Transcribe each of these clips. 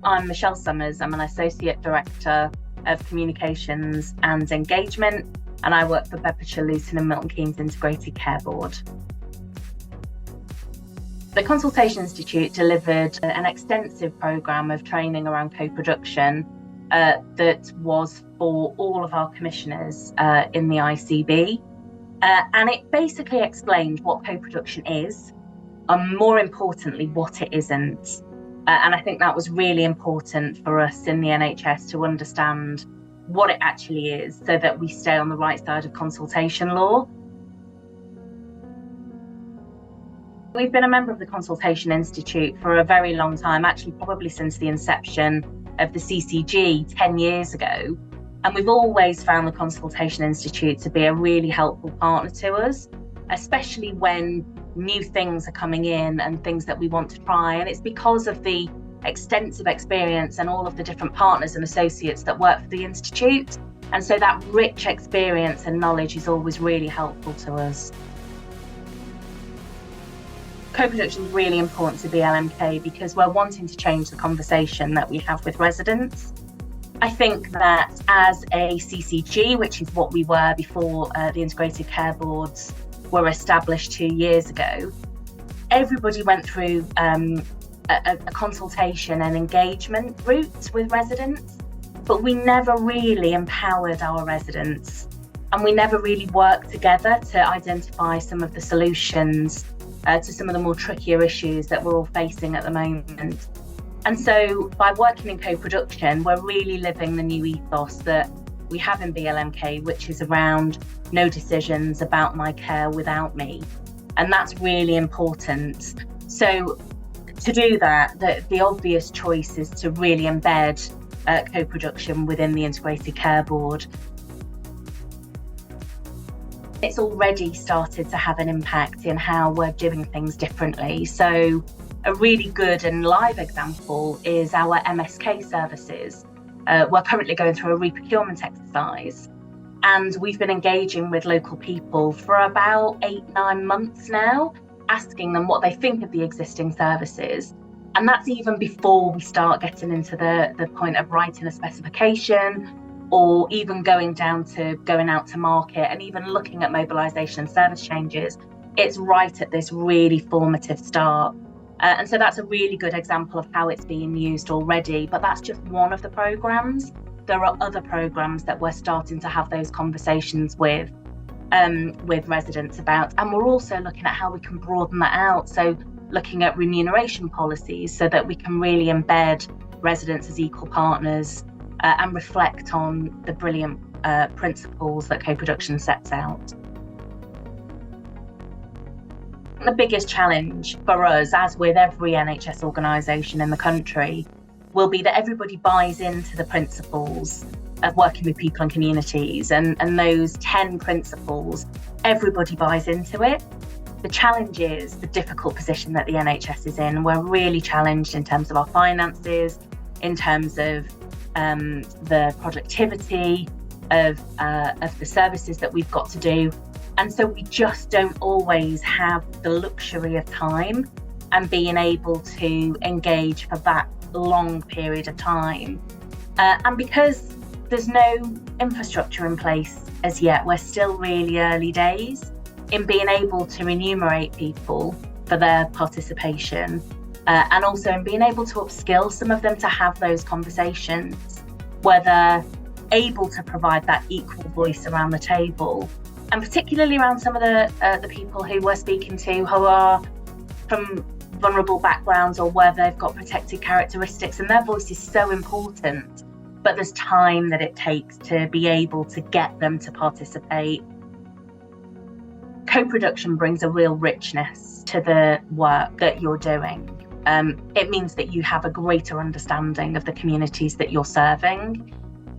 I'm Michelle Summers. I'm an Associate Director of Communications and Engagement, and I work for Bedfordshire, Luton and Milton Keynes Integrated Care Board. The Consultation Institute delivered an extensive programme of training around co-production that was for all of our commissioners in the ICB. And it basically explained what co-production is, and more importantly, what it isn't. And I think that was really important for us in the NHS to understand what it actually is so that we stay on the right side of consultation law. We've been a member of the Consultation Institute for a very long time, actually probably since the inception of the CCG 10 years ago. And we've always found the Consultation Institute to be a really helpful partner to us, especially when new things are coming in and things that we want to try. And it's because of the extensive experience and all of the different partners and associates that work for the Institute. And so that rich experience and knowledge is always really helpful to us. Co-production is really important to BLMK because we're wanting to change the conversation that we have with residents. I think that as a CCG, which is what we were before the Integrated Care Boards were established 2 years ago, everybody went through a consultation and engagement route with residents, but we never really empowered our residents and we never really worked together to identify some of the solutions to some of the more trickier issues that we're all facing at the moment. And so by working in co-production, we're really living the new ethos that we have in BLMK, which is around no decisions about my care without me. And that's really important. So to do that, the obvious choice is to really embed co-production within the Integrated Care Board. It's already started to have an impact in how we're doing things differently. So a really good and live example is our MSK services. We're currently going through a re-procurement exercise, and we've been engaging with local people for about 8-9 months now, asking them what they think of the existing services. And that's even before we start getting into the point of writing a specification, or even going out to market and even looking at mobilisation and service changes. It's right at this really formative start. And so that's a really good example of how it's being used already, but that's just one of the programmes. There are other programmes that we're starting to have those conversations with residents about. And we're also looking at how we can broaden that out. So looking at remuneration policies so that we can really embed residents as equal partners and reflect on the brilliant principles that co-production sets out. The biggest challenge for us, as with every NHS organisation in the country, will be that everybody buys into the principles of working with people and communities, and those 10 principles, everybody buys into it. The challenge is the difficult position that the NHS is in. We're really challenged in terms of our finances, in terms of the productivity of the services that we've got to do. And so we just don't always have the luxury of time and being able to engage for that long period of time. And because there's no infrastructure in place as yet, we're still really early days in being able to remunerate people for their participation, and also in being able to upskill some of them to have those conversations where they're able to provide that equal voice around the table. And particularly around some of the people who we're speaking to who are from vulnerable backgrounds or where they've got protected characteristics, and their voice is so important, but there's time that it takes to be able to get them to participate. Co-production brings a real richness to the work that you're doing. It means that you have a greater understanding of the communities that you're serving,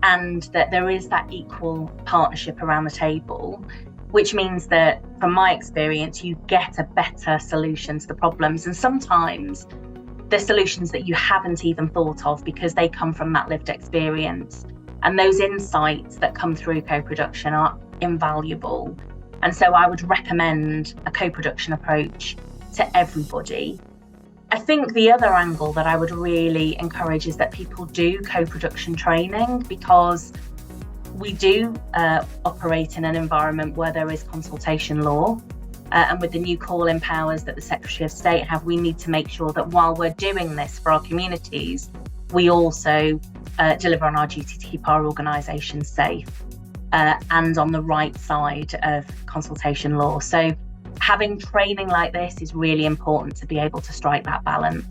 and that there is that equal partnership around the table, which means that, from my experience, you get a better solution to the problems. And sometimes the solutions that you haven't even thought of because they come from that lived experience. And those insights that come through co-production are invaluable. And so I would recommend a co-production approach to everybody. I think the other angle that I would really encourage is that people do co-production training, because we do operate in an environment where there is consultation law. And with the new call-in powers that the Secretary of State have, we need to make sure that while we're doing this for our communities, we also deliver on our duty to keep our organisations safe and on the right side of consultation law. So having training like this is really important to be able to strike that balance.